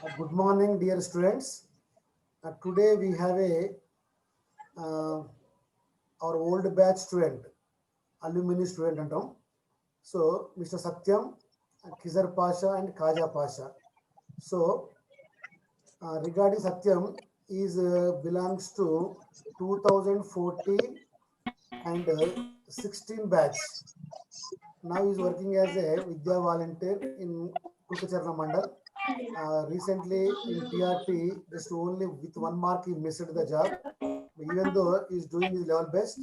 Good morning, dear students. Today we have uh, our old batch student, alumni student antam. So Mr. Satyam, Khizar Pasha and Khaja Pasha. So regarding Satyam, is belongs to 2014 and 16 batch. Now he is working as a Vidya volunteer in Kulkacharna Mandal. Recently in TRT, just only with 1 mark he missed the job. Even though he is doing his level best.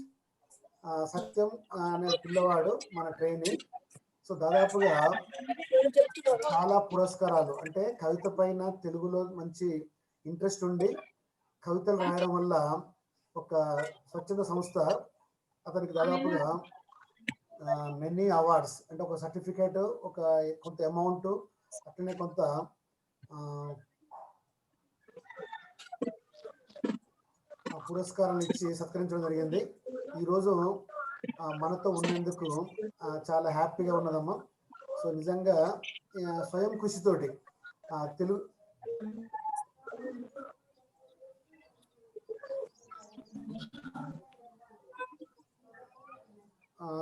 సత్యం అనే పిల్లవాడు మన trainee. So దాదాపుగా చాలా పురస్కారాలు అంటే కవిత పైన తెలుగులో మంచి ఇంట్రెస్ట్ ఉండి కవితలు రాయడం వల్ల ఒక స్వచ్ఛంద సంస్థ అతనికి దాదాపుగా మెనీ అవార్డ్స్ అంటే ఒక సర్టిఫికేట్, ఒక కొంత అమౌంట్, అట్లనే కొంత పురస్కారాలు ఇచ్చి సత్కరించడం జరిగింది. ఈరోజు మనతో ఉన్నందుకు చాలా హ్యాపీగా ఉన్నదమ్మా. సో నిజంగా స్వయం కృషితోటి తెలుగు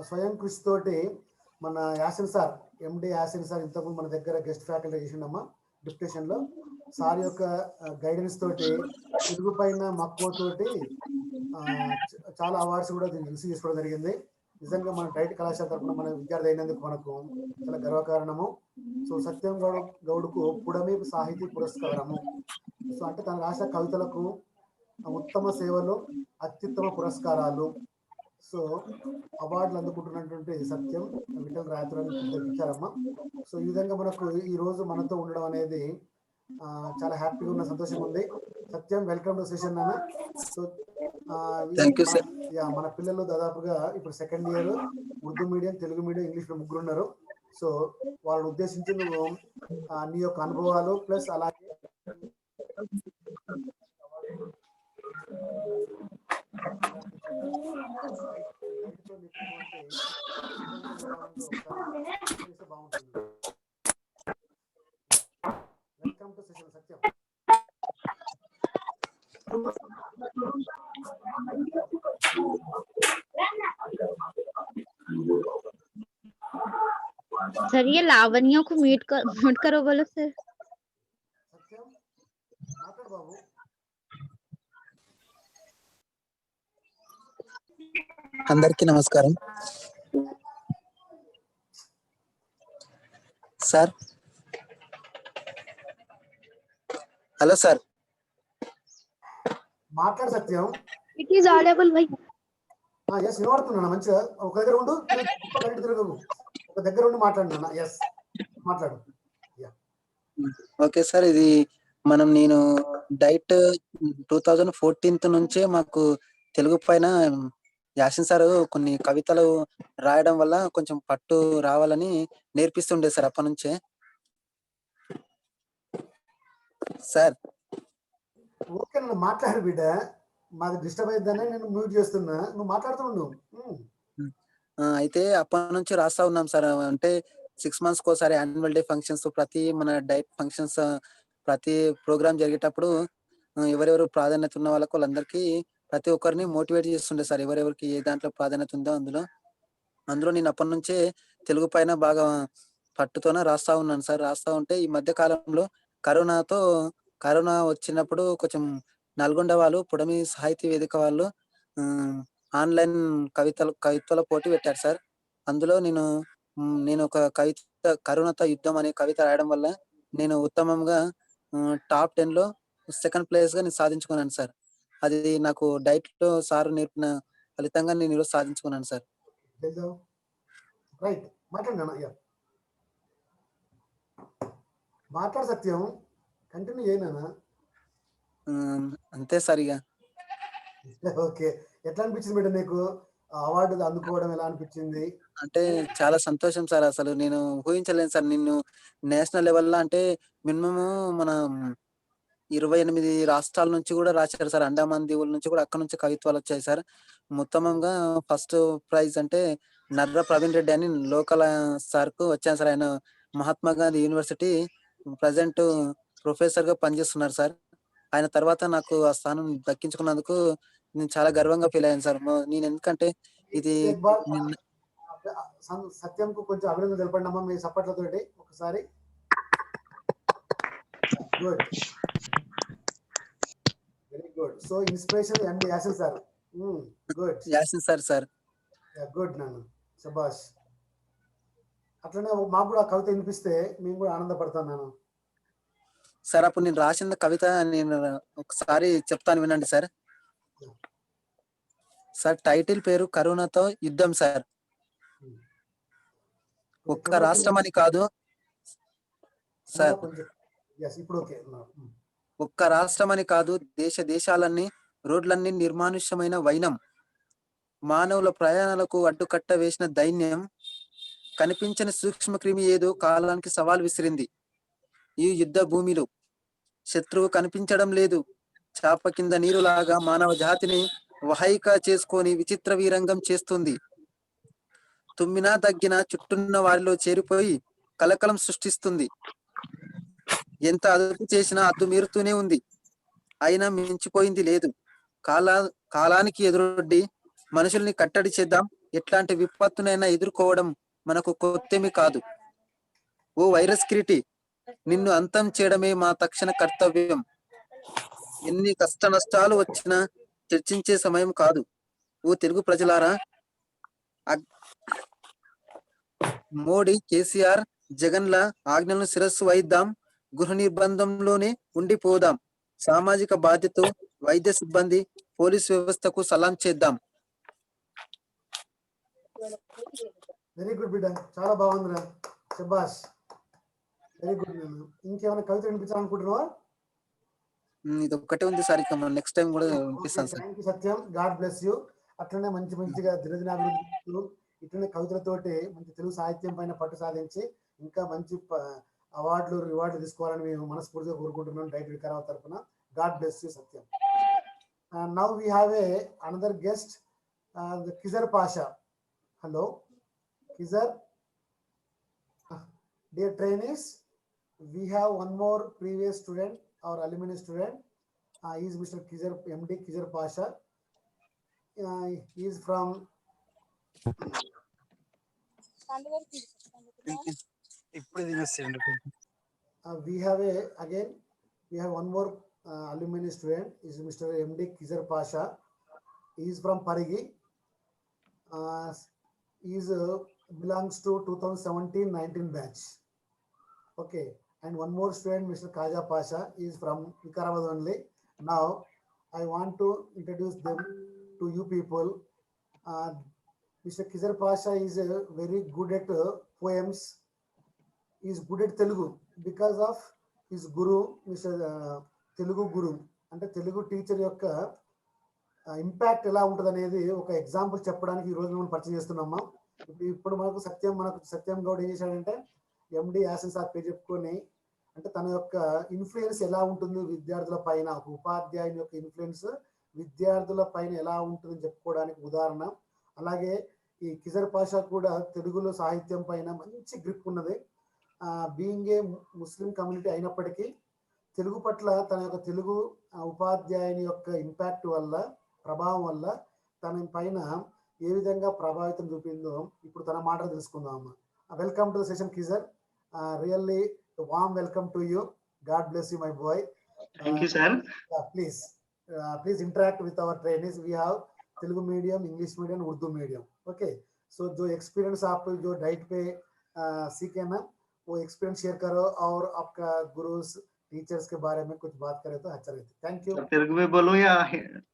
స్వయం కృషితోటి మన యాసిన్ సార్, ఎండి యాసిన్ సార్ ఇంతకుముందు మన దగ్గర గెస్ట్ ఫ్యాకల్టీ చేసిండమ్మా డిప్యుటేషన్లో. సార్ యొక్క గైడెన్స్ తోటి తెలుగు పైన మక్కువతోటి చాలా అవార్డ్స్ కూడా రిసీవ్ చేసుకోవడం జరిగింది. నిజంగా మన డైట్ కళాశాల తరఫున మన విద్యార్థి అయినందుకు మనకు చాలా గర్వకారణము. సో సత్యం గౌడ్కు పుడమి సాహితీ పురస్కారము. సో అంటే తన రాసిన కవితలకు ఉత్తమ సేవలు, అత్యుత్తమ పురస్కారాలు, సో అవార్డులు అందుకుంటున్నటువంటి సత్యం విఠల్ రాయతులని ఇచ్చారమ్మా. సో ఈ విధంగా మనకు ఈ రోజు మనతో ఉండడం అనేది చాలా హ్యాపీగా ఉన్న, సంతోషంగా ఉంది. సత్యం, వెల్కమ్ టు సెషన్ అన్న. సో మన పిల్లలు దాదాపుగా ఇప్పుడు second year Urdu medium, Telugu medium, English ముగ్గురు ఉన్నారు. సో వాళ్ళని ఉద్దేశించి నువ్వు నీ యొక్క అనుభవాలు ప్లస్ అలాగే బాగుంటుంది. Welcome to session Satyam. Sir ये लावण्य को म्यूट करो बोलो सर. సత్యం మాట్లాడు బాబు. అందరికీ నమస్కారం సార్. హలో సార్, మాట్లాడు Satyam. It is audible bye. Yes వినబడుతున్నా మంచిగా. ఒక దగ్గర ఉండు, తిరగవు, ఒక దగ్గర ఉండి మాట్లాడినా. ఎస్ మాట్లాడు. ఓకే సార్, ఇది నేను డైట్ 2014 నుంచే మాకు తెలుగు పైన యాసిన్ సార్ కొన్ని కవితలు రాయడం వల్ల కొంచెం పట్టు రావాలని నేర్పిస్తుండే సార్ అప్పటి నుంచే. సార్ ఓకే, నన్ను మాట్లాడు బిడ్డ, మాకు డిస్టర్బ్ అయిద్దని నేను మ్యూట్ చేస్తున్నా, నువ్వు మాట్లాడుతున్నావు. అయితే అప్పటి నుంచి రాస్తా ఉన్నాం సార్. అంటే 6 months కోసారి యాన్యువల్ డే ఫంక్షన్స్, ప్రతి మన డైట్ ఫంక్షన్స్, ప్రతి ప్రోగ్రామ్ జరిగేటప్పుడు ఎవరెవరు ప్రాధాన్యత ఉన్న వాళ్ళందరికీ ప్రతి ఒక్కరిని మోటివేట్ చేస్తుండే సార్. ఎవరెవరికి ఏ దాంట్లో ప్రాధాన్యత ఉందో అందులో నేను అప్పటి నుంచే తెలుగు పైన బాగా పట్టుతోనే రాస్తా ఉన్నాను సార్. రాస్తా ఉంటే ఈ మధ్య కాలంలో కరోనా వచ్చినప్పుడు కొంచెం నల్గొండ వాళ్ళు పుడమి సాహితీ వేదిక వాళ్ళు ఆన్లైన్ కవితల పోటీ పెట్టారు సార్. అందులో నేను ఒక కవిత కరుణతో యుద్ధం అనే కవిత రాయడం వల్ల నేను ఉత్తమంగా టాప్ 10లో సెకండ్ ప్లేస్ గా నేను సాధించుకున్నాను సార్. అది నాకు డైట్ లో సార్ నేర్పిన ఫలితంగా నేను ఈరోజు సాధించుకున్నాను సార్. రైట్, మాట్లాడు సత్యం, కంటిన్యూ చేయనా. అంతే సార్. ఇక ఓకే, ఎట్లా అనిపించింది బిడ్డ నీకు అవార్డు అందుకోవడం? ఎలా అనిపించింది? అంటే చాలా సంతోషం సార్. అసలు నేను ఊహించలేను సార్. నిన్ను నేషనల్ లెవెల్లో అంటే మినిమం మన 28 రాష్ట్రాల నుంచి కూడా రాశారు సార్. అండమాన్ దీవుల నుంచి కూడా, అక్కడ నుంచి కవిత్వాలు వచ్చాయి సార్. మొత్తమంగా ఫస్ట్ ప్రైజ్ అంటే నర్ర ప్రవీణ్ రెడ్డి అని లోకల్ సార్ కు వచ్చాను సార్. ఆయన Mahatma Gandhi university present professor గా పనిచేస్తున్నారు సార్. ఆయన తర్వాత నాకు ఆ స్థానం దక్కించుకున్నందుకు నేను చాలా గర్వంగా ఫీల్ అయ్యాను సార్. నేను ఎందుకంటే ఇది एक बार నిన్న సత్యంకు కొంచెం అభినందన తెలపండి అమ్మా మీ సప్పట్లతోటి ఒకసారి. Good, very good. So inspiration MD Yasin sir. Good, Yasin sir. Good నాన్న, శబాష్. అట్లనే మాకు కూడా కవిత వినిపిస్తే మేము కూడా ఆనందపడతాం నాన్న. సార్ అప్పుడు నేను రాసిన కవిత నేను ఒకసారి చెప్తాను వినండి సార్. సార్ టైటిల్ పేరు కరోనాతో యుద్ధం సార్. ఒక్క రాష్ట్రం అని కాదు సార్, ఇప్పుడు ఓకే. ఒక్క రాష్ట్రం అని కాదు, దేశాలన్నీ రోడ్లన్నీ నిర్మానుష్యమైన వైనం, మానవుల ప్రయాణాలకు అడ్డుకట్ట వేసిన దైన్యం, కనిపించని సూక్ష్మక్రిమి ఏదో కాలానికి సవాల్ విసిరింది. ఈ యుద్ధ భూమిలో శత్రువు కనిపించడం లేదు. చాప కింద నీరులాగా మానవ జాతిని వహైక చేసుకొని విచిత్ర వీరంగం చేస్తుంది. తుమ్మినా తగ్గిన చుట్టున్న వారిలో చేరిపోయి కలకలం సృష్టిస్తుంది. ఎంత అదుపు చేసినా అద్దు మీరుతూనే ఉంది. అయినా మించిపోయింది లేదు. కాలానికి ఎదురొడ్డి మనుషుల్ని కట్టడి చేద్దాం. ఎట్లాంటి విపత్తునైనా ఎదుర్కోవడం మనకు కొత్తేమి కాదు. ఓ వైరస్ కిరీటి, నిన్ను అంతం చేయడమే మా తక్షణ కర్తవ్యం. ఎన్ని కష్ట నష్టాలు వచ్చినా చర్చించే సమయం కాదు. ఓ తెలుగు ప్రజలారా, మోడీ, కేసీఆర్, జగన్ల ఆజ్ఞలను శిరస్సు వైద్దాం. గృహ నిర్బంధంలోనే ఉండిపోదాం. సామాజిక బాధ్యత, వైద్య సిబ్బంది, పోలీస్ వ్యవస్థకు సలాం చేద్దాం. వెరీ గుడ్ బిడ్డ, చాలా బాగుందిరా, శబాష్, వెరీ గుడ్. ఇంకేమైనా కవిత వినిపించాలనుకుంటున్నావా? ఇది ఒక్కటే ఉంది సార్, ఇక నెక్స్ట్ టైం కూడా వినిపిస్తాను sir. Thank you Satyam, God bless you. అట్లనే మంచిగా దినదినాభివృద్ధి, ఇట్లనే కవితలతోటి మంచి తెలుగు సాహిత్యం పైన పట్టు సాధించి ఇంకా మంచి అవార్డులు రివార్డులు తీసుకోవాలని మేము మనస్ఫూర్తిగా కోరుకుంటున్నాం డైట్ వికారాబాద్ తరఫున. God bless you Satyam. Now we have another guest, Kizar Pasha. Hello Kizar, dear trainees, we have one more previous student, our alumni student. He is Mr. Kizar, MD Kizar Pasha. He is from. We have one more alumni student. Is Mr. MD Kizar Pasha. He is from Parigi. He is belongs to 2017-19 batch. Okay, and one more student, Mr. Kaja Pasha, is from Vikarabad only. Now I want to introduce them to you people. Mr. Kizar Pasha is very good at poems. He is good at Telugu because of his guru, Mr. Telugu Guru. అంటే Telugu teacher యొక్క impact ఎలా ఉంటుంది అనేది ఒక example చెప్పడానికి ఈ రోజు మనం పరిచయం చేస్తున్నామా. ఇప్పుడు మనకు సత్యం గౌడ్ ఏం చేశాడంటే ఎండి యాసిన్ సార్ పేరు చెప్పుకొని, అంటే తన యొక్క ఇన్ఫ్లుయెన్స్ ఎలా ఉంటుంది విద్యార్థుల పైన, ఒక ఉపాధ్యాయుని యొక్క ఇన్ఫ్లుయెన్స్ విద్యార్థుల పైన ఎలా ఉంటుందని చెప్పుకోవడానికి ఉదాహరణ. అలాగే ఈ కిజర్ పాషా కూడా తెలుగులో సాహిత్యం పైన మంచి గ్రిప్ ఉన్నది. బీయింగ్ ఏ ముస్లిం కమ్యూనిటీ అయినప్పటికీ తెలుగు పట్ల తన యొక్క తెలుగు ఉపాధ్యాయుని యొక్క ఇంపాక్ట్ వల్ల, ప్రభావం వల్ల తన పైన ఏ విధంగా ప్రభావితం చూపిందో ఇప్పుడు తన మాటలు తెలుసుకుందాం. Welcome to the session Kizar, really warm welcome to you. God bless you my boy. Thank you, sir. Please interact with our trainees. We have Telugu medium, English medium, Urdu medium. Okay, so जो experience आप जो diet पे सीखे ना, वो experience share करो और आपका गुरुस टीचर्स के बारे में कुछ बात करें तो अच्छा रहता है. Thank you. तेलुगु में बोलो या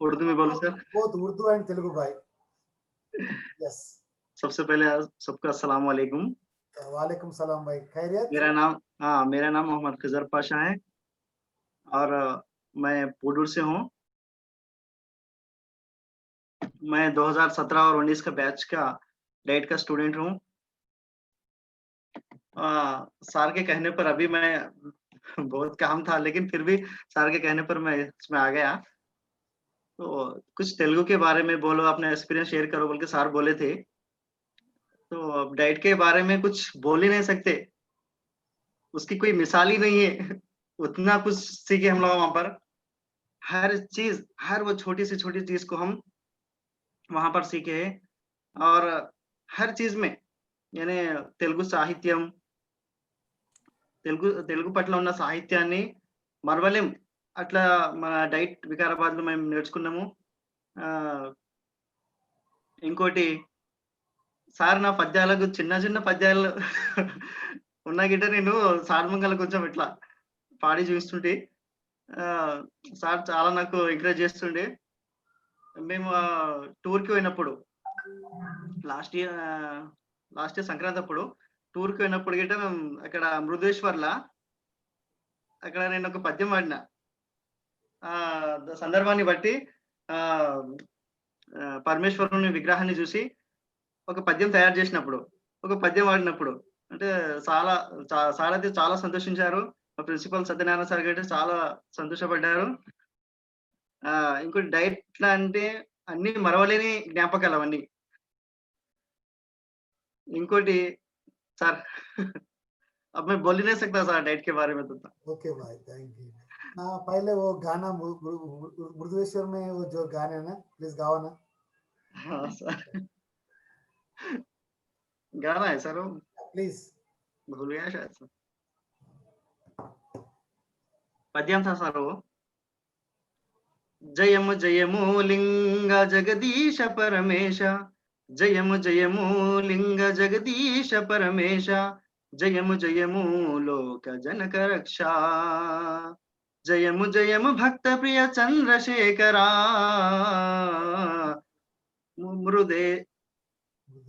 उर्दू में बोलो sir? Both Urdu and Telugu भाई. यस. सबसे पहले सबका अस्सलाम वालेकुम. वालेकुम सलाम भाई. खैरियत? मेरा नाम मोहम्मद खिजर पाशा है और मैं पुडूर से हूँ. मैं 2017 और 19 का बैच का डाइट का स्टूडेंट हूँ. सर के कहने पर अभी मैं बहुत काम था, लेकिन फिर भी सर के कहने पर मैं इसमें आ गया. तो कुछ तेलुगु के बारे में बोलो, अपना एक्सपीरियंस शेयर करो बोल के सर बोले थे. तो अब डाइट के बारे में कुछ बोल ही नहीं सकते, उसकी कोई मिसाल ही नहीं है. उतना कुछ सीखे हम लोग वहां पर। हर चीज, हर वो छोटी से छोटी चीज को हम वहां पर सीखे। और हर चीज में यानी తెలుగు సాహిత్యం, తెలుగు పట్ల ఉన్న సాహిత్యాన్ని మరవలేం. అట్లా మన డైట్ వికారాబాద్ లో మేము నేర్చుకున్నాము. ఇంకోటి సార్ నా పద్యాలకు చిన్న చిన్న పద్యాలు ఉన్నా గిట్ట నేను సార్ ముంగల కొంచెం ఇట్లా పాడి చూస్తుంటే సార్ చాలా నాకు ఎంకరేజ్ చేస్తుండే. మేము టూర్ కి పోయినప్పుడు లాస్ట్ ఇయర్ సంక్రాంతి అప్పుడు టూర్ కి పోయినప్పుడు గిట్ట మేము అక్కడ మృదేశ్వర్లా అక్కడ నేను ఒక పద్యం పాడిన. సందర్భాన్ని బట్టి పరమేశ్వరుని విగ్రహాన్ని చూసి ఒక పద్యం తయారు చేసినప్పుడు, ఒక పద్యం వాడినప్పుడు అంటే సార్ అయితే చాలా సంతోషించారు. మా ప్రిన్సిపల్ సత్యనారాయణ సార్ గారు చాలా సంతోషపడ్డారు. ఇంకోటి డైట్ ఎట్లా అంటే అన్ని మరవలేని జ్ఞాపకాలు అవన్నీ. ఇంకోటి सर अब मैं बोल ही नहीं सकता सर डाइट के बारे में तो। ओके भाई, थैंक यू। पहले वो गाना मृदुवेश्वर में वो जो गाने है ना, प्लीज गाओ ना। हाँ सर, गाना है सर वो, प्लीज। भूल गया शायद सर। पद्యం था सर वो, जयमु जयमु लिंग जगदीश परमेश, जयमु जयमु लिंग जगदीश परमेश, जयमु जयमु लोक जनक रक्षा, जयमु जयमु भक्त प्रिय चंद्रशेखरा, मृदे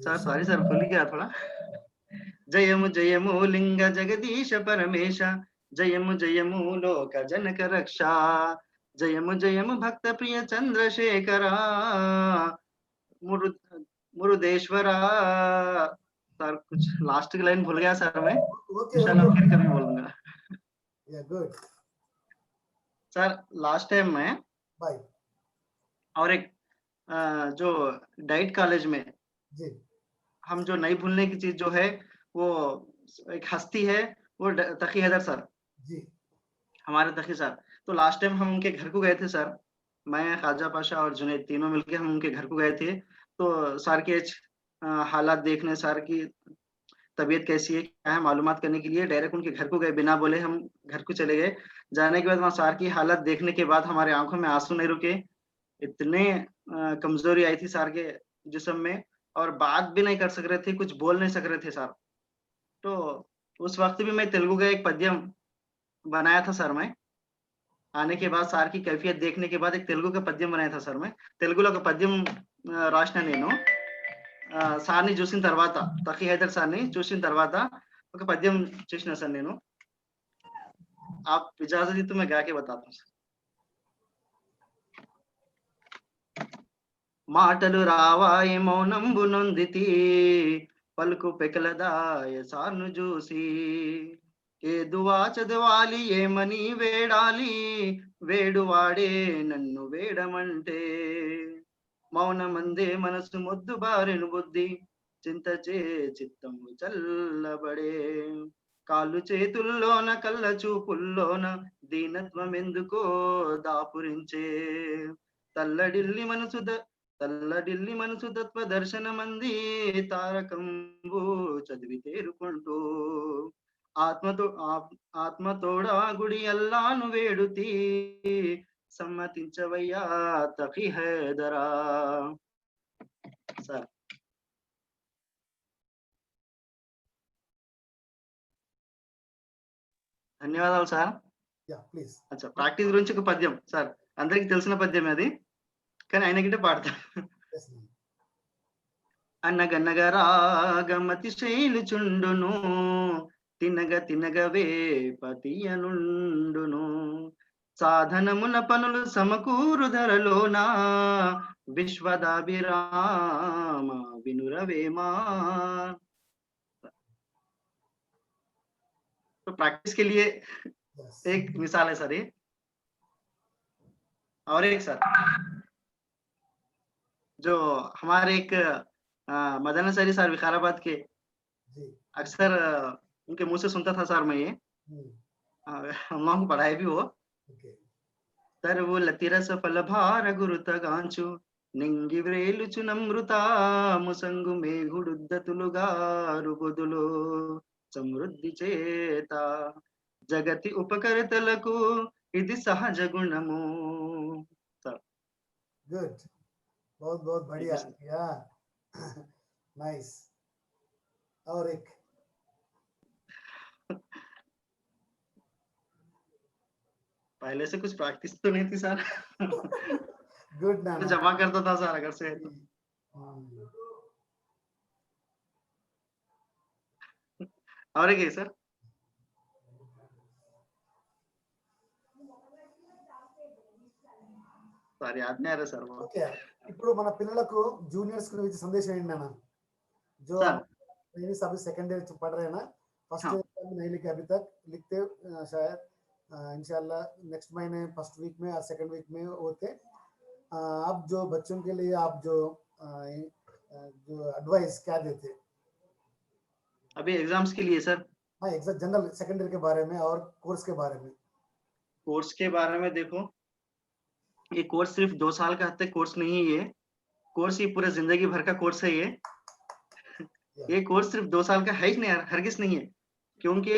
सर सॉरी सर भूल गया थोड़ा। जयमु जयमु लिंग जगदीश परमेश, जयमु जयमु लोक जनक रक्षा, जयमु जयमु भक्त प्रिय चंद्रशेखरा, मुरुदेश्वरा। सर कुछ लास्ट की लाइन भूल गया सर मैं, इंशाल्लाह फिर कभी बोलूंगा। या गुड सर लास्ट टाइम मैं बाय। और एक जो डाइट कॉलेज में जी हम जो नहीं भूलने की चीज जो है वो एक हस्ती है, वो तकी हैदर सर जी, हमारे तकी सर। तो लास्ट टाइम हम उनके घर को गए थे सर, मैं ख्वाजा पाशा और जुनैद तीनों मिलके हम उनके घर को गए थे। तो सर के हालात देखने, सर की तबीयत कैसी है क्या है मालूमात करने के लिए डायरेक्ट उनके घर को गए, बिना बोले हम घर को चले गए। जाने के बाद वहाँ सर की हालत देखने के बाद हमारे आंखों में आंसू नहीं रुके, इतने कमजोरी आई थी सर के जिस्म में, और बात भी नहीं कर सक रहे थे, कुछ बोल नहीं सक रहे थे सर। तो उस वक्त भी मैं तेलुगु का एक पद्यम बनाया था सर। मैं आने के बाद सर की कैफियत देखने के बाद एक तेलुगु का पद्యం बनाया था सर। मैं తెలుగులో ఒక పద్యం రాసిన నేను సార్ని చూసిన తర్వాత, తఖీ హైదర్ సార్ని చూసిన తర్వాత ఒక పద్యం చేసిన సార్ నేను। आप इजाजत दी तो मैं गा के बताता हूँ। మాటలు రావాయి మౌనంబు నొందితి, పలుకు పెకలదాయ సార్ను చూసి, ఏ దువా చదవాలి ఏమని వేడాలి, వేడువాడే నన్ను వేడమంటే, మౌనమందే మనసు మొద్దు బారెను బుద్ధి, చింతచే చిత్తము చల్లబడే, కాళ్ళు చేతుల్లోన కళ్ళ చూపుల్లోన దీనత్వం ఎందుకో దాపురించే, తల్లడిల్లి మనసు తత్వ దర్శనమంది, తారకంబు చదివి తేరుకుంటూ, ఆత్మతోడా గుడి అల్లాను వేడుతీ, సమ్మతించవయ్యా తఖీ హైదరా। సార్ ధన్యవాదాలు సార్। Yeah please. అచ్చా, ప్రాక్టీస్ గురించి ఒక పద్యం సార్, అందరికి తెలిసిన పద్యం అది, కానీ ఆయన గిట్ట పాడతా। అనగనగ రాగమతి శైలు చుండును, తినగ తినగవే పతియనుండును, సాధనమున పనులు సమకూరు ధరలోనా, విశ్వదాభిరామ వినురవేమా। तो प्रैक्टिस के लिए एक मिसाल है सर ये। और एक सर जो हमारे एक मदन अंसारी सर विकाराबाद के, अक्सर उनके मुंह से सुनता था सर मैं ये, हम लोगों को पढ़ाए भी वो। Okay. తరువుల ఫలభార గురుతగాంచు నింగి వ్రేలుచు నమృతాము సంగు మేఘుడుద్దతులుగా రుబుదులు సమృద్ధి చేత జగతి ఉపకరితలకు ఇది సహజ గుణము. Good. बहुत बहुत बढ़िया. Yeah. Nice. और एक पहले से कुछ प्रैक्टिस तो नहीं थी सर. गुड ना तो जमा करता था सर अगर से. और एक है सर. सर याद नहीं आ रहा सर वो. ఓకే ఇప్పుడు మన పిల్లలకు జూనియర్స్ కు ఇచ్చే సందేశం ఏంటి నాన్న जो सर. नहीं सब सेकंड ईयर पढ़ रहे हैं ना फर्स्ट हाँ. ईयर में नहीं लिखे अभी तक लिखते शायद इंशाल्लाह नेक्स्ट महीने फर्स्ट वीक में या सेकंड वीक में होते आप जो बच्चों के लिए आप जो एडवाइस क्या देते? अभी एग्जाम्स के लिए सर. हाँ एग्जाम जनरल सेकंड ईयर के बारे में और कोर्स के बारे में. कोर्स के बारे में देखो, ये कोर्स सिर्फ 2 साल का तक कोर्स नहीं है. ये कोर्स ये पूरे जिंदगी भर का कोर्स है. ये कोर्स सिर्फ 2 साल का है ही नहीं, हरगिज नहीं है. क्योंकि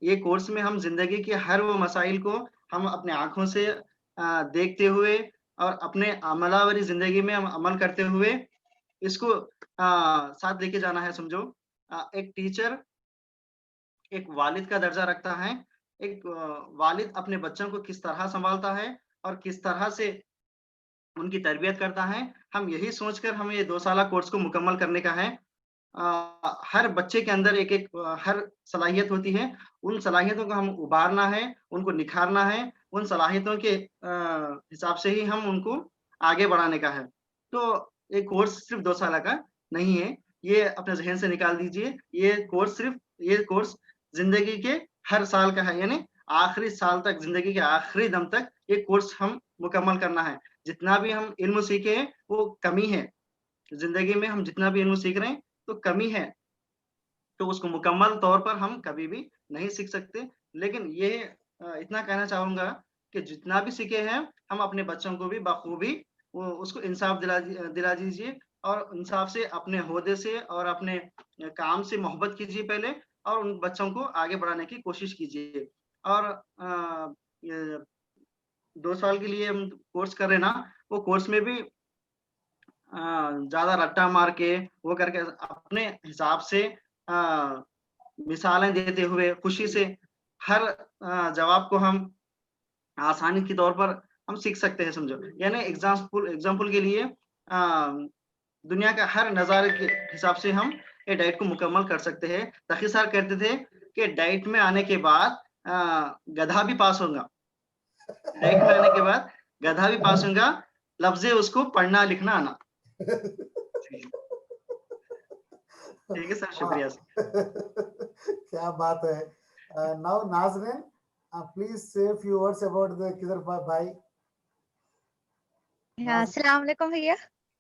ये कोर्स में हम जिंदगी के हर वो मसाइल को हम अपने आंखों से देखते हुए और अपने अमलावरी जिंदगी में हम अमल करते हुए इसको साथ लेके जाना है. समझो एक टीचर एक वालिद का दर्जा रखता है. एक वालिद अपने बच्चों को किस तरह संभालता है और किस तरह से उनकी तरबियत करता है, हम यही सोचकर हमें ये 2 साला कोर्स को मुकम्मल करने का है. हर बच्चे के अंदर एक हर सलाहियत होती है. उन सलाहियतों को हम उभारना है, उनको निखारना है. उन सलाहियतों के हिसाब से ही हम उनको आगे बढ़ाने का है. तो ये कोर्स सिर्फ 2 साल का नहीं है. ये अपने ज़हन से निकाल दीजिए. ये कोर्स जिंदगी के हर साल का है, यानी आखिरी साल तक, जिंदगी के आखिरी दम तक ये कोर्स हम मुकम्मल करना है. जितना भी हम इल्म सीखे हैं वो कमी है. जिंदगी में हम जितना भी इल्म सीख रहे हैं तो कमी है, तो उसको मुकम्मल तौर पर हम कभी भी नहीं सीख सकते. लेकिन ये इतना कहना चाहूंगा कि जितना भी सीखे हैं हम अपने बच्चों को भी बखूबी उसको इंसाफ दिला दीजिए और इंसाफ से अपने ओहदे से और अपने काम से मोहब्बत कीजिए पहले, और उन बच्चों को आगे बढ़ाने की कोशिश कीजिए. और 2 साल के लिए हम कोर्स कर रहे हैं ना, वो कोर्स में भी ज्यादा रट्टा मार के वो करके अपने हिसाब से मिसालें देते हुए खुशी से हर जवाब को हम आसानी के तौर पर हम सीख सकते हैं. समझो, यानी एग्जाम्पल के लिए दुनिया का हर नजारे के हिसाब से हम ये डाइट को मुकम्मल कर सकते हैं. तकी सर कहते थे कि डाइट में आने के बाद गधा भी पास होगा. डाइट में आने के बाद गधा भी पास होगा, लफ्ज़े उसको पढ़ना लिखना आना. ठीक है सर, शुक्रिया सर. क्या बात है. नाउ नाज़रीन प्लीज से few words about the किधर भाई. अस्सलाम वालेकुम भैया.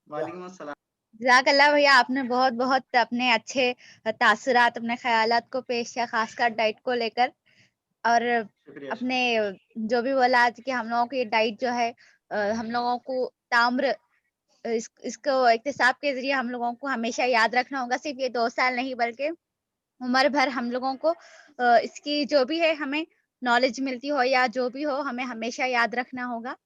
वालेकुम अस्सलाम. जज़ाकल्लाह भैया, आपने बहुत बहुत अपने अच्छे तासुरात, अपने ख़यालात को पेश किया, खासकर डाइट को लेकर. और शुक्रिया. अपने जो भी बोला आज कि हम लोगों की डाइट जो है हम लोगों को ताम्र इसको इक्तिसाब के ज़रिए हम लोगों को हमेशा याद रखना होगा. सिर्फ़ ये 2 साल नहीं बल्कि उम्र भर हम लोगों को इसकी जो भी है हमें नॉलेज मिलती हो या जो भी हो, हमें हमेशा याद रखना होगा.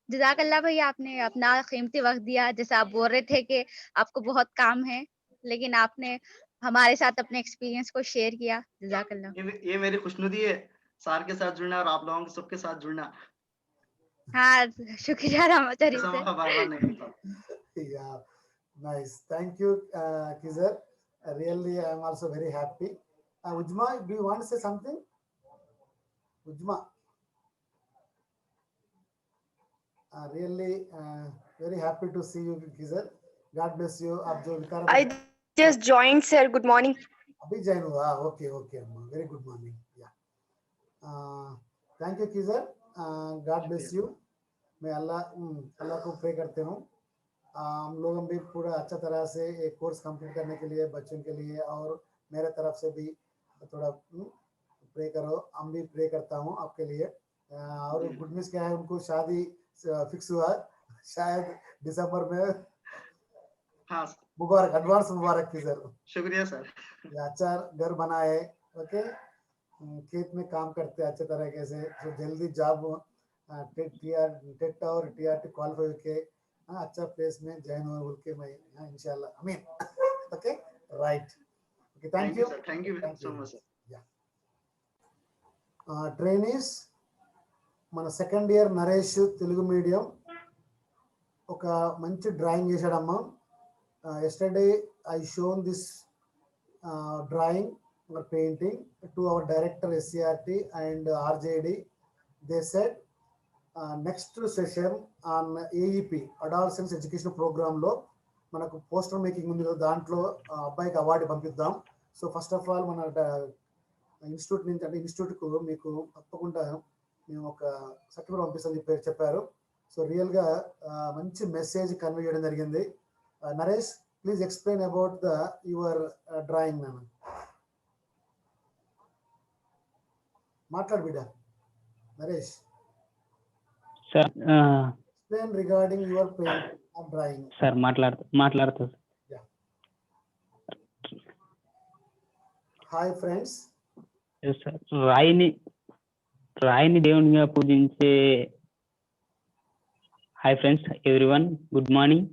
जज़ाकल्लाह भैया, आपने अपना कीमती वक़्त दिया. जैसा आप बोल रहे थे कि आपको बहुत काम है, लेकिन आपने हमारे साथ अपने एक्सपीरियंस को शेयर किया. जज़ाकल्लाह. ये मेरी खुशनुदी है, सर के साथ जुड़ना और आप लोगों के सबके साथ जुड़ना. हाँ, शुक्रिया रहमत शरीफ ऐसा से. मौका बार-बार नहीं मिलता. Yeah, nice. Thank you, Kizar. Really, I am also very happy. Ujma, do you want to say something? Ujma. Really, very happy to see you, Kizar. God bless you. आप जो विकार I just joined, sir. Good morning. अभी join हुआ. Okay, okay, अम्मा. Very good morning. Yeah. Thank you, Kizar. God bless you. मैं अल्लाह को pray करते हूँ हम लोग भी पूरा अच्छा तरह से एक कोर्स कंप्लीट करने के लिए बच्चों के लिए और मेरे तरफ से भी थोड़ा प्रे करो, हम भी प्रे करता हूँ आपके लिए। और गुड न्यूज क्या है, उनको शादी फिक्स हुआ शायद दिसंबर में। हाँ मुबारक, एडवांस मुबारक थी सर। शुक्रिया सर। अच्छा घर बनाए, ओके, खेत में काम करते अच्छे तरीके से, तो जल्दी जॉब टेट और टीआरटी क्वालिफाई होके अच्छा प्लेस में ज्वाइन हो बोल के मैं इंशाल्लाह आमीन। Okay right, okay thank you sir, thank you so much sir. Trainees మన second year Naresh Telugu medium ఒక మంచి డ్రాయింగ్ చేశాడమ్మా. Yesterday I shown this drawing or painting to our director SCRT and RJD. They said next session on AEP Adolescence Education Program లో మనకు poster making ఉంది కదా, దాంట్లో అబ్బాయికి అవార్డు పంపిద్దాం. సో ఫస్ట్ ఆఫ్ ఆల్ మన ఇన్స్టిట్యూట్ నుంచి, అంటే ఇన్స్టిట్యూట్కు మీకు తప్పకుండా మేము ఒక సర్టిఫికేట్ పంపిస్తామని చెప్పారు. సో రియల్గా మంచి మెసేజ్ కన్వే చేయడం జరిగింది. Naresh, please explain about the your drawing. నాన్న మాట్లాడు బిడ్డ. Naresh sir explain regarding your paint or drawing. Sir మాట్లాడుతూ హాయ్ ఫ్రెండ్స్. సార్ రాయిని దేవునిగా పూజించే. Hi friends everyone, good morning.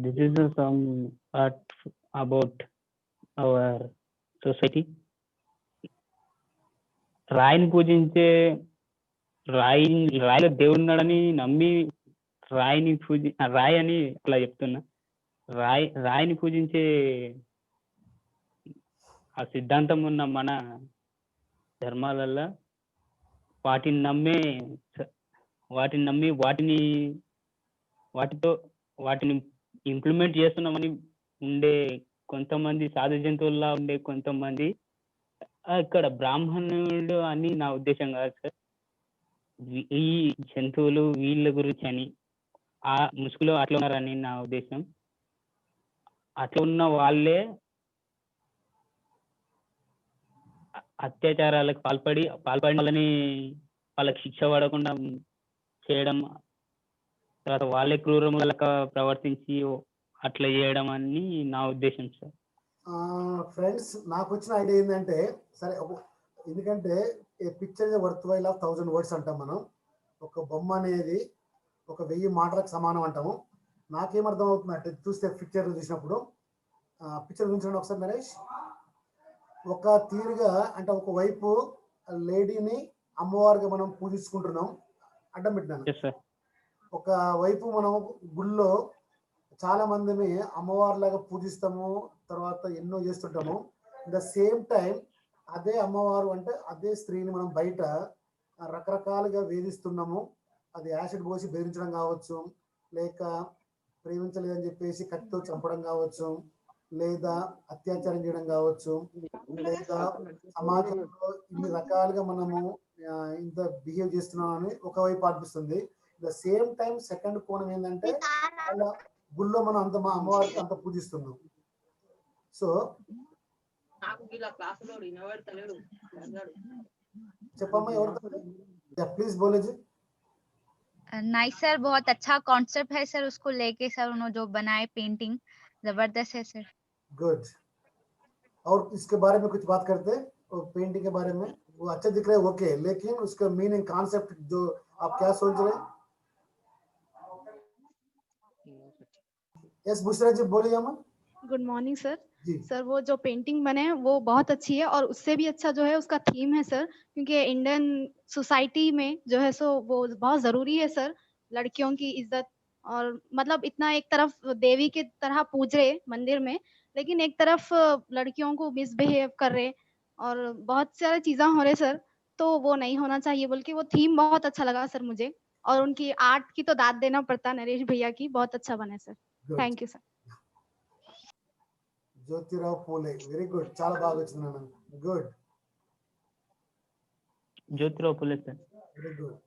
This is some art about our society. రాయిని పూజించే, రాయిలో దేవుడు ఉన్నాడని నమ్మి రాయి అని అట్లా చెప్తున్నా. రాయిని పూజించే ఆ సిద్ధాంతం ఉన్న మన ధర్మాలల్లో వాటిని నమ్మి వాటిని ఇంప్లిమెంట్ చేస్తున్నామని ఉండే కొంతమంది సాధు జంతువుల్లా ఉండే కొంతమంది ఇక్కడ బ్రాహ్మణుడు అని నా ఉద్దేశం కాదు సార్. ఈ జంతువులు వీళ్ళ గురించి అని ఆ ముసుగులో అట్లా ఉన్నారని నా ఉద్దేశం. అట్లా ఉన్న వాళ్ళే అత్యాచారాలకు పాల్పడిన వాళ్ళకి శిక్ష పడకుండా చేయడం, తర్వాత వాళ్ళే క్రూరములకు ప్రవర్తించి అట్లా చేయడం అని నా ఉద్దేశం సార్. ఫ్రెండ్స్, నాకు వచ్చిన ఐడియా ఏంటంటే, సరే ఎందుకంటే a picture worth while of 1000 words అంటాం మనం. ఒక బొమ్మ అనేది 1000 మాటలకు సమానం అంటాము. నాకేమర్థం అవుతుందంటే చూస్తే పిక్చర్ చూసినప్పుడు, పిక్చర్ చూపించండి ఒకసారి నరేష్. ఒక తీరుగా అంటే ఒకవైపు లేడీని అమ్మవారిగా మనం పూజించుకుంటున్నాం, అడ్డం పెట్టినాను. ఒక వైపు మనం గుళ్ళో చాలా మందిని అమ్మవారిలాగా పూజిస్తాము, తర్వాత ఎన్నో చేస్తుంటాము. ద సేమ్ టైం అదే అమ్మవారు అంటే అదే స్త్రీని మనం బయట రకరకాలుగా వేధిస్తున్నాము. అది యాసిడ్ పోసి బెదిరించడం కావచ్చు, లేక ప్రేమించలేదని చెప్పేసి కత్తితో చంపడం కావచ్చు, లేదా అత్యాచారం చేయడం కావచ్చు, లేదా సమాజంలో ఇన్ని రకాలుగా మనము ఇంత బిహేవ్ చేస్తున్నామని ఒకవైపు అనిపిస్తుంది. ద సేమ్ టైం సెకండ్ కోణం ఏంటంటే వాళ్ళ గుళ్ళో మనం అంత మా అమ్మవారికి అంత పూజిస్తున్నాం. సో చెప్పమ్మా, ఎవరు ప్లీజ్ బోలేజీ. नाइस सर, बहुत अच्छा कॉन्सेप्ट है सर, उसको लेके सर उन्होंने जो बनाए पेंटिंग जबरदस्त है सर. गुड. और इसके बारे में कुछ बात करते हैं, पेंटिंग के बारे में. वो अच्छा दिख रहा है, ओके, लेकिन उसका मीनिंग कॉन्सेप्ट जो आप क्या सोच रहे हैं. यस बुशरा जी बोलिए. अम्मा गुड मॉर्निंग सर. जी सर वो जो पेंटिंग बने हैं वो बहुत अच्छी है, और उससे भी अच्छा जो है उसका थीम है सर, क्योंकि इंडियन सोसाइटी में जो है सो वो बहुत जरूरी है सर, लड़कियों की इज्जत. और मतलब इतना एक तरफ देवी की तरह पूज रहे मंदिर में, लेकिन एक तरफ लड़कियों को मिसबिहेव कर रहे और बहुत सारी चीजें हो रहे सर. तो वो नहीं होना चाहिए, बल्कि वो थीम बहुत अच्छा लगा सर मुझे. और उनकी आर्ट की तो दाद देना पड़ता नरेश भैया की, बहुत अच्छा बने sir. Thank you sir. Jyotirao Phule, very good, చాలా బాగా వచ్చింది నాన్న. Good, Jyotirao Phule sir. Very good.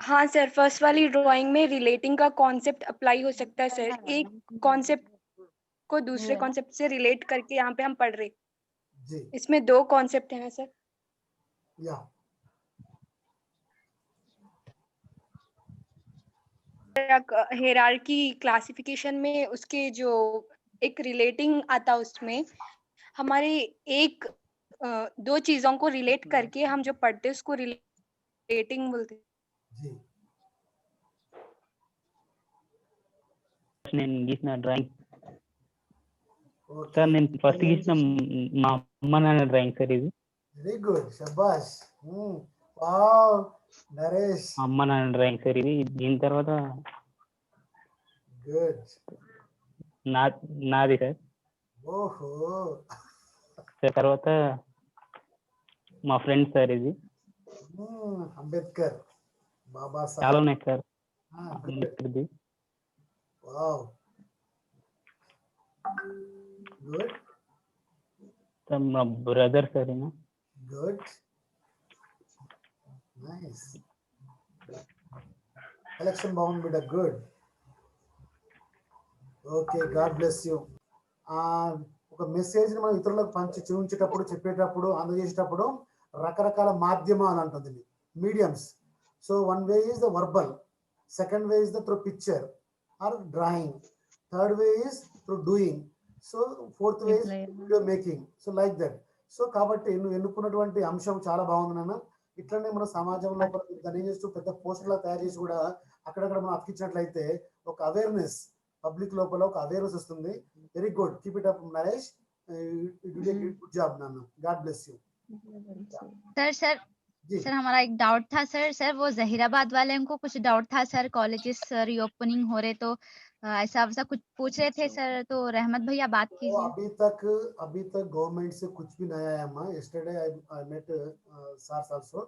हाँ सर, फर्स्ट वाली ड्राइंग में रिलेटिंग का कॉन्सेप्ट अप्लाई हो सकता है सर। एक कॉन्सेप्ट को दूसरे कॉन्सेप्ट से रिलेट करके यहाँ पे हम पढ़ रहे। जी इसमें 2 कॉन्सेप्ट हैं सर। या हायरार्की क्लासिफिकेशन में उसके जो एक रिलेटिंग आता उसमें हमारे एक 2 चीजों को रिलेट करके हम जो पढ़ते हैं उसको रिलेटिंग बोलते हैं। जी నేను గీసిన డ్రాయింగ్ ఓకే సార్ నేను ఫస్ట్ గీసిన మా అమ్మ నాన్న డ్రాయింగ్ సార్ ఇది వెరీ గుడ్ శబాష్ వావ్ నరేష్ అమ్మ నాన్న డ్రాయింగ్ సార్ ఇది దీని తర్వాత గుడ్ నాది సార్ ఓహో సార్ తర్వాత మా ఫ్రెండ్ సార్ ఇది అంబేద్కర్ బాబా చాలా సాహెబ్ ఉన్నాయి సార్ గుడ్ అంబేద్కర్ది వావ్ గుడ్ సార్ మా బ్రదర్ సార్ ఈయన గుడ్ నైస్ కలెక్షన్ బాగుంది బిడ్డ good okay God bless you ఒక మెసేజ్ని మనం ఇతరులకు పంచి చూపించేటప్పుడు చెప్పేటప్పుడు అందజేసేటప్పుడు రకరకాల మాధ్యమాలు అంటుంది mediums. So one way is the verbal, second way is the through picture are drawing, third way is through doing, so fourth way is video making. So like that. So కాబట్టి నువ్వు ఎన్నుకున్నటువంటి అంశం చాలా బాగుంది నాన్న. ఇట్లనే మన సమాజంలో దాన్ని ఏం చేస్తూ పెద్ద పోస్టర్లా తయారు చేసి కూడా అక్కడక్కడ మనం అతికించినట్లయితే ఒక అవేర్నెస్ పబ్లిక్ లోపల ఒక అవేర్నెస్ వస్తుంది. Very good, keep it up Naresh, good job నాన్న, గాడ్ బ్లెస్ యూ. सर हमारा एक डाउट था सर वो जहीराबाद वाले को कुछ डाउट था सर, कॉलेजेस रीओपनिंग हो रहे तो ऐसा वैसा कुछ पूछ रहे थे सर, तो रहमत भैया बात तो कीजिए. अभी तक गवर्नमेंट से कुछ भी नहीं आया अम्मा. yesterday I met SARS also,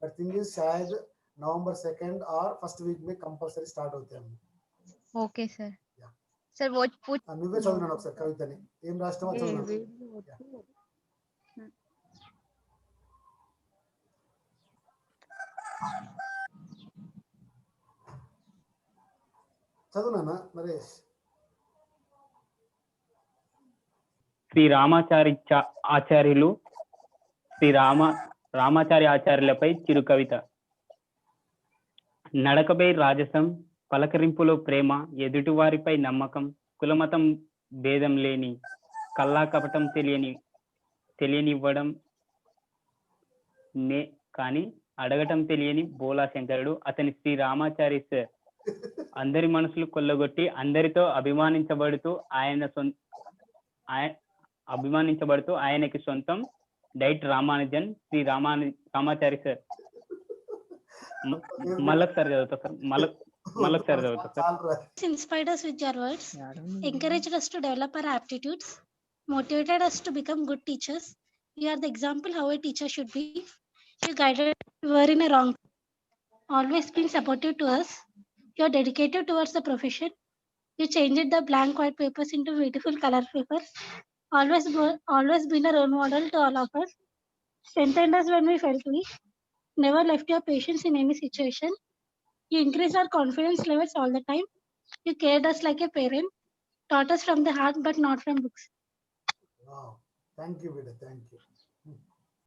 but thing is शायद नवंबर 2nd और फर्स्ट वीक में कंपलसरी स्टार्ट होते हैं. Okay sir. सर वो पूछ నువ్వే చదువునాను ఒకసారి కవితని, ఏం రాష్ట్రమో చదువునాను. చదువునానా నరేష్. శ్రీ ఆచార్యులు రామాచార్య ఆచార్యులపై చిరు కవిత. నడకపై రాజసం, పలకరింపులో ప్రేమ, ఎదుటివారిపై నమ్మకం, కులమతం భేదం లేని, కల్లా కపటం తెలియనివ్వడం కానీ అడగటం తెలియని బోలా శంకరుడు అతని శ్రీ రామాచారి సార్. అందరి మనసులు కొల్లగొట్టి అందరితో అభిమానించబడుతూ ఆయనకి సొంతం డైట్ రామానుజన్ శ్రీ రామాచారి సార్. మళ్ళొకసారి చదువుతా సార్, మళ్ళొకసారి చదువుతా sir. Inspired us with your words, encouraged us to develop our aptitudes, motivated us to become good teachers. You are the example how a teacher should be. You guided us when we were in a wrong, always been supportive to us. You are dedicated towards the profession. You changed the blank white papers into beautiful color papers. Always been a role model to all of us. Strengthened us when we felt weak. Never left your patience in any situation. You increased our confidence levels all the time. You cared us like a parent. Taught us from the heart but not from books. Wow. Thank you, Vida. Thank you.